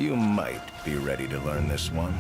You might be ready to learn this one.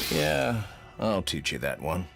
Yeah, I'll teach you that one.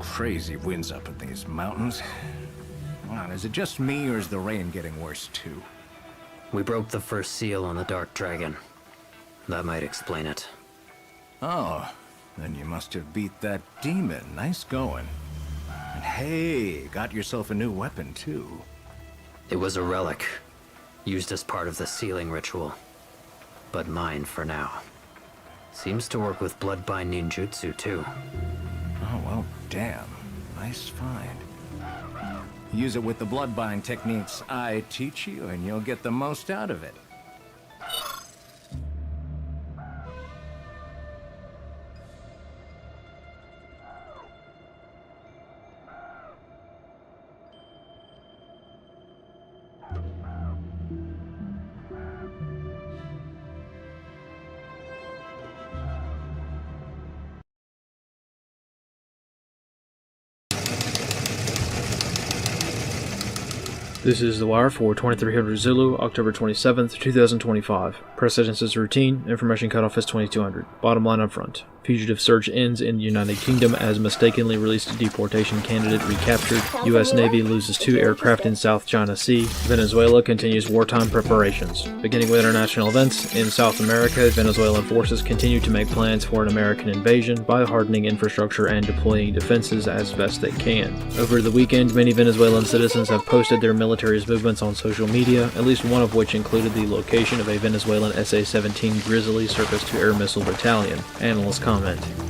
Crazy winds up in these mountains. Wow, is it just me, or is the rain getting worse too? We broke the first seal on the Dark Dragon. That might explain it. Oh, then you must have beat that demon. Nice going. And hey, got yourself a new weapon too. It was a relic, used as part of the sealing ritual. But mine for now. Seems to work with bloodbind ninjutsu too. Oh, well, damn. Nice find. Use it with the bloodbind techniques I teach you, and you'll get the most out of it. This is The Wire for 2300 Zulu, October 27th, 2025. Press agent says routine. Information cutoff is 2200. Bottom line up front. Fugitive search ends in United Kingdom as mistakenly released deportation candidate recaptured. U.S. Navy loses 2 aircraft in South China Sea. Venezuela continues wartime preparations. Beginning with international events, in South America, Venezuelan forces continue to make plans for an American invasion by hardening infrastructure and deploying defenses as best they can. Over the weekend, many Venezuelan citizens have posted their military's movements on social media, at least one of which included the location of a Venezuelan SA-17 Grizzly surface-to-air missile battalion. Analysts comment,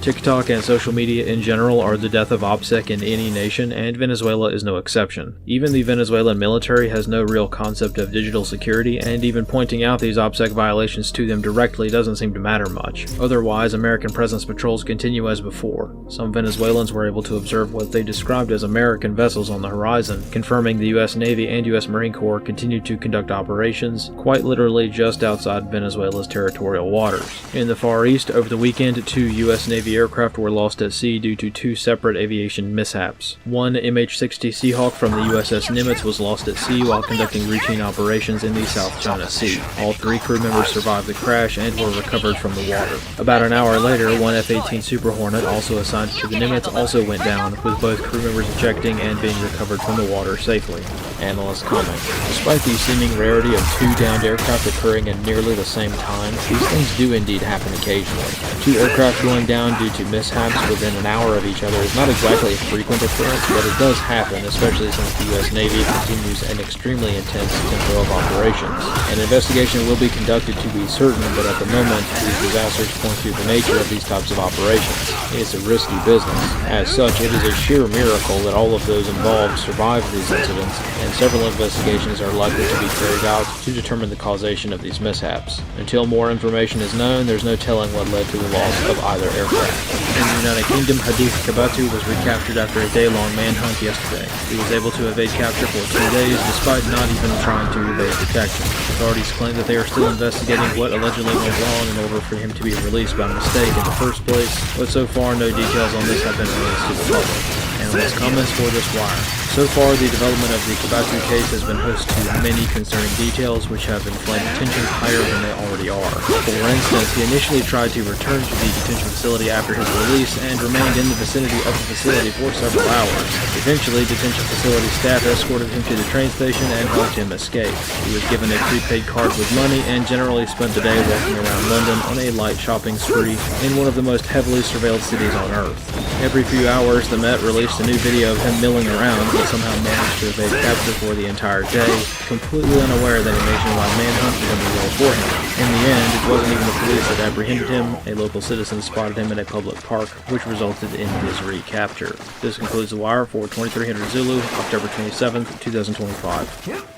TikTok and social media in general are the death of OPSEC in any nation, and Venezuela is no exception. Even the Venezuelan military has no real concept of digital security, and even pointing out these OPSEC violations to them directly doesn't seem to matter much. Otherwise, American presence patrols continue as before. Some Venezuelans were able to observe what they described as American vessels on the horizon, confirming the U.S. Navy and U.S. Marine Corps continue to conduct operations, quite literally just outside Venezuela's territorial waters. In the Far East, over the weekend, 2 U.S. Navy aircraft were lost at sea due to 2 separate aviation mishaps. One MH-60 Seahawk from the USS Nimitz was lost at sea while conducting routine operations in the South China Sea. All 3 crew members survived the crash and were recovered from the water. About an hour later, one F-18 Super Hornet, also assigned to the Nimitz, also went down, with both crew members ejecting and being recovered from the water safely. Analysts comment, despite the seeming rarity of 2 downed aircraft occurring in nearly the same time, these things do indeed happen occasionally. 2 aircraft going down due to mishaps within an hour of each other is not exactly a frequent occurrence, but it does happen, especially since the U.S. Navy continues an extremely intense tempo of operations. An investigation will be conducted to be certain, but at the moment, these disasters point to the nature of these types of operations. It's a risky business. As such, it is a sheer miracle that all of those involved survived these incidents, and several investigations are likely to be carried out to determine the causation of these mishaps. Until more information is known, there's no telling what led to the loss of either aircraft. In the United Kingdom, Hadith Kabatu was recaptured after a day-long manhunt yesterday. He was able to evade capture for 2 days, despite not even trying to evade detection. Authorities claim that they are still investigating what allegedly went wrong in order for him to be released by mistake in the first place, but so far no details on this have been released to the public. Analyst comments for this wire. So far, the development of the Kabatu case has been host to many concerning details which have inflamed tensions higher than they already are. For instance, he initially tried to return to the detention facility after his release and remained in the vicinity of the facility for several hours. Eventually, detention facility staff escorted him to the train station and helped him escape. He was given a prepaid card with money and generally spent the day walking around London on a light shopping spree in one of the most heavily surveilled cities on Earth. Every few hours, the Met released a new video of him milling around, but somehow managed to evade capture for the entire day, completely unaware that a nationwide manhunt was in the roll for him. In the end, it wasn't even the police that apprehended him. A local citizen spotted him in a public park, which resulted in his recapture. This concludes The Wire for 2300 Zulu, October 27th, 2025.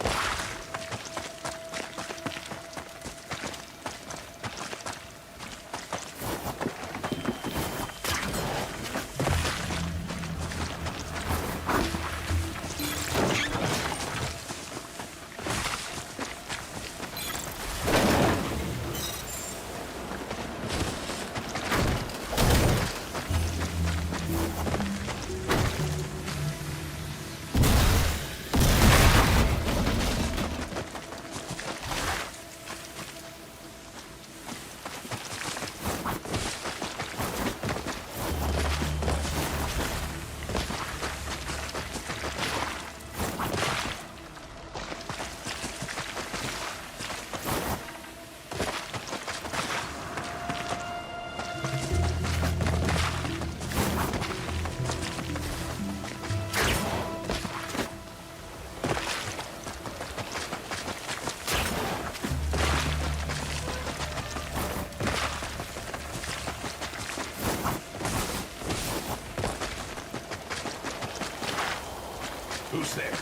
Who's there?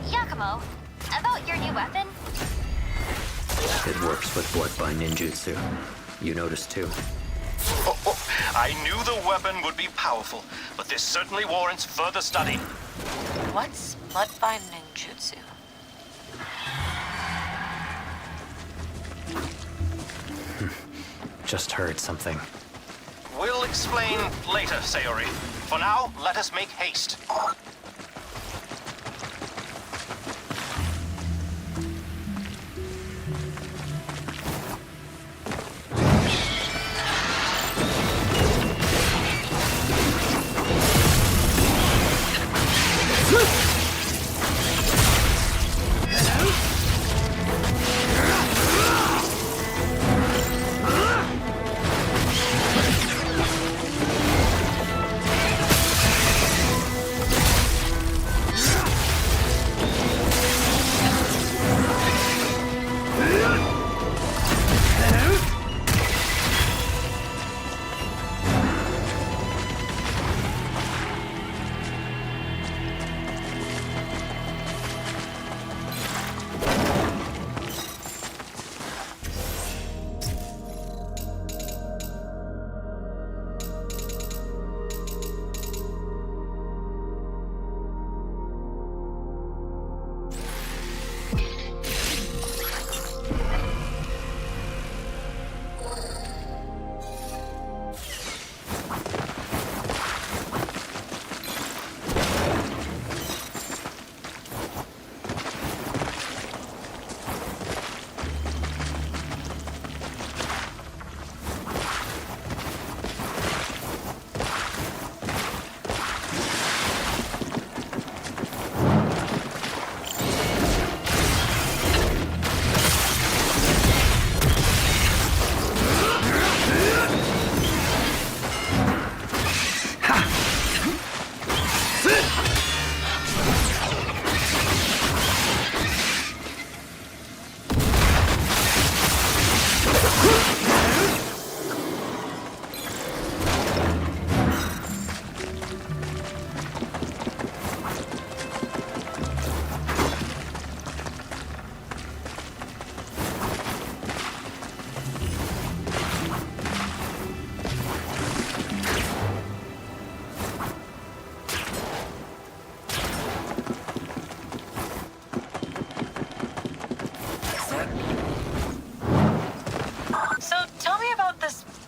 Yakumo, about your new weapon? It works with bloodbind ninjutsu. You noticed too. I knew the weapon would be powerful, but this certainly warrants further study. What's bloodbind ninjutsu? Just heard something. We'll explain later, Sayori. For now, let us make haste.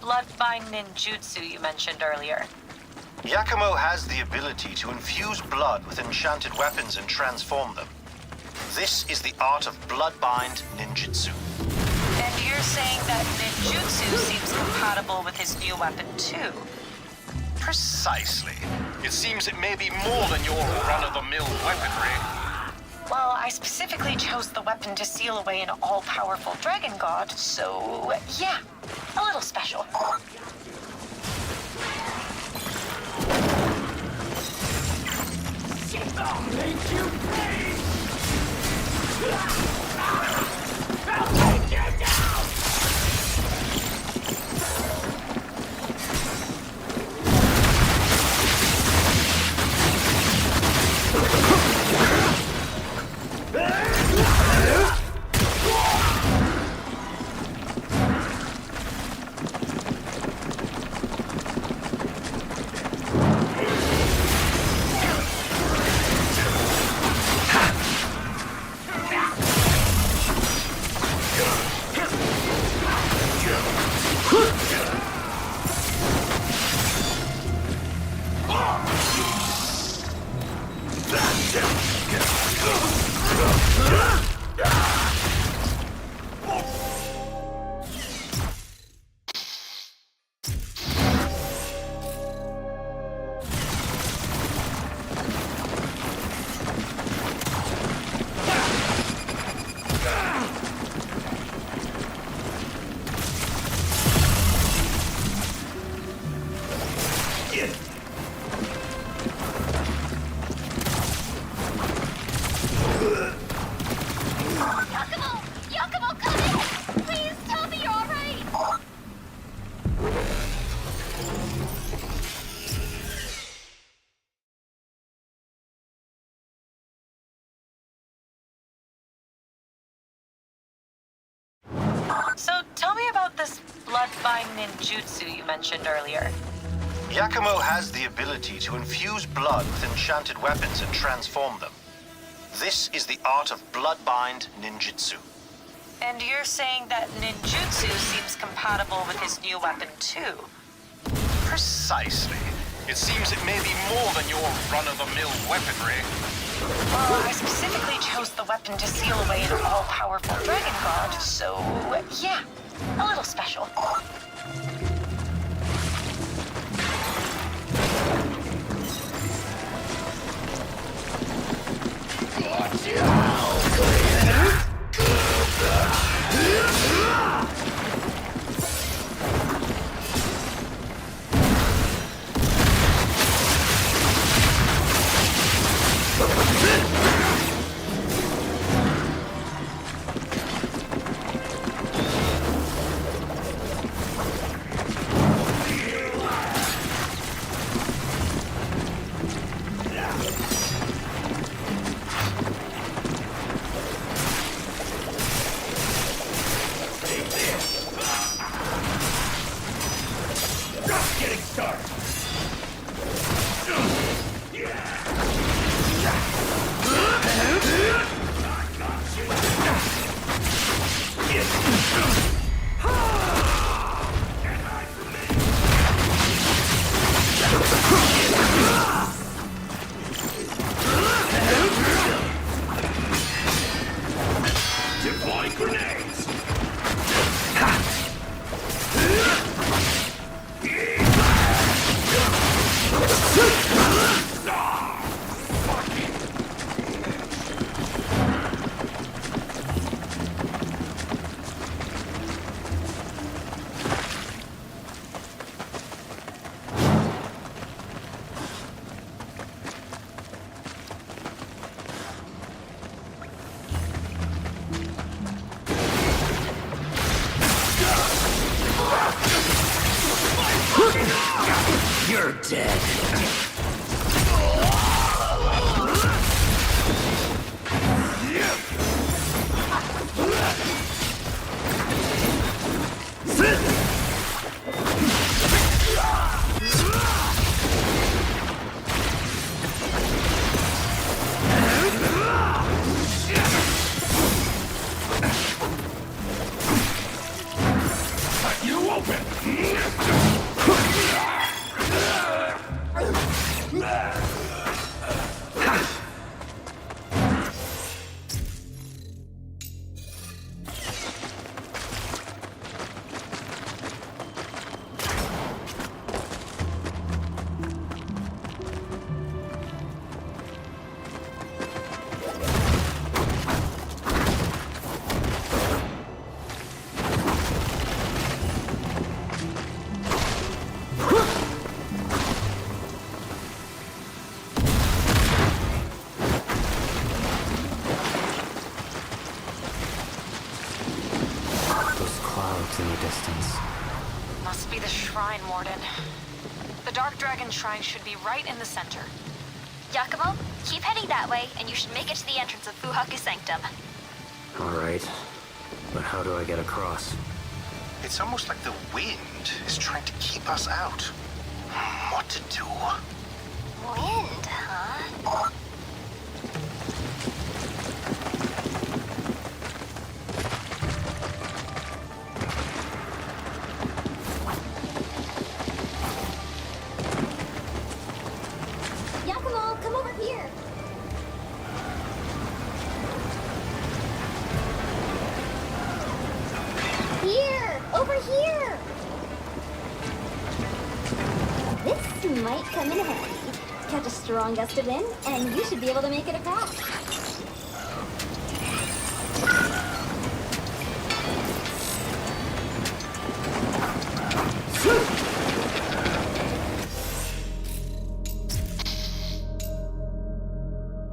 bloodbind ninjutsu you mentioned earlier. Yakumo has the ability to infuse blood with enchanted weapons and transform them. This is the art of bloodbind ninjutsu. And you're saying that ninjutsu seems compatible with his new weapon too? Precisely. It seems it may be more than your run-of-the-mill weaponry. Well, I specifically chose the weapon to seal away an all-powerful dragon god, so yeah, a little special. I'll make you pay! I'll take you down! this blood-bind ninjutsu you mentioned earlier? Yakumo has the ability to infuse blood with enchanted weapons and transform them. This is the art of blood-bind ninjutsu. And you're saying that ninjutsu seems compatible with his new weapon, too? Precisely. It seems it may be more than your run-of-the-mill weaponry. Well, I specifically chose the weapon to seal away an all-powerful dragon god, so yeah, a little special. Just getting started. Deploying grenades. You're dead. Cut you open. Those clouds in the distance. Must be the Shrine Warden. The Dark Dragon Shrine should be right in the center. Yakumo, keep heading that way, and you should make it to the entrance of Fuhaku Sanctum. Alright. But how do I get across? It's almost like the wind is trying to keep us out. What to do? Wind, huh? Yakumo, come over here. Here, over here. This might come in handy. Catch a strong gust of wind, and you should be able to make it across.